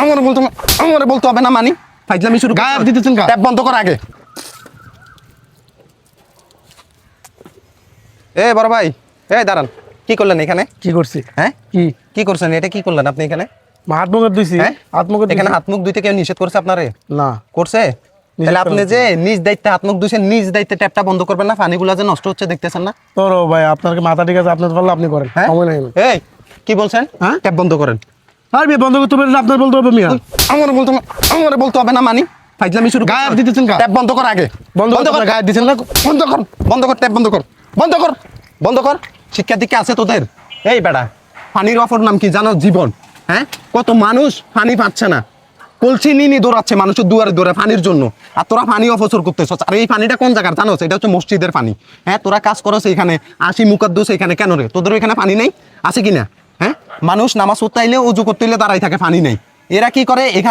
আমার বলতে হবে না মানি ফাইজলামি শুরু গায়ে দিতেছেন কা? ট্যাপ বন্ধ কর আগে। এ বড় ভাই, এই দাঁড়ান, কি করলেন এখানে? কি করছি? হ্যাঁ কি কি করছেন? এটা কি করলেন আপনি এখানে? হাত মুখ ধুইছি। হ্যাঁ? হাত মুখ এখানে হাত মুখ ধুইতে কেউ নিষেধ করছে আপনারে? না করছে? তাহলে আপনি যে নিজ দায়িত্বে হাত মুখ ধুইছেন, নিজ দায়িত্বে ট্যাপটা বন্ধ করবেন না? পানিগুলো যে নষ্ট হচ্ছে দেখতেছেন না? তোর ভাই আপনার কি মাথা ঠিক আছে? আপনার পারলে আপনি করেন, হ্যাঁ সময় নাই। এই কি বলছেন? হ্যাঁ? ট্যাপ বন্ধ করেন। আর বিয়ে বন্ধ করতে পারেন আপনার বলতে হবে মিয়া। আমার বলতে হবে না মানি ফাইজলামি শুরু গায়ে দিতেছেন কা? ট্যাপ বন্ধ কর আগে। বন্ধ কর। গায়ে দিতেছেন না? বন্ধ কর, বন্ধ কর, ট্যাপ বন্ধ কর, বন্ধ কর, বন্ধ কর। শিক্ষা দীক্ষা আছে তোদের? এই বেটা, পানির অপর নাম কি জানো? জীবন। হ্যাঁ, কত মানুষ পানি পাচ্ছে না, কলসি নিয়ে দৌড়াচ্ছে মানুষের দুয়ারে দুয়ারে পানির জন্য, আর তোরা পানি অপচয় করতেছ। আর এই পানিটা কোন জায়গার জানো? এটা হচ্ছে মসজিদের পানি। হ্যাঁ, তোরা কাজ করো এখানে, আসি মুকাদ্দুস এখানে কেন রে? তোদের এখানে পানি নেই? আছে কিনা? হ্যাঁ, মানুষ নামাজ পড়তে আইলে উজু করতে হইলে দাঁড়াই থাকে, পানি নেই। এরা কি করে এখানে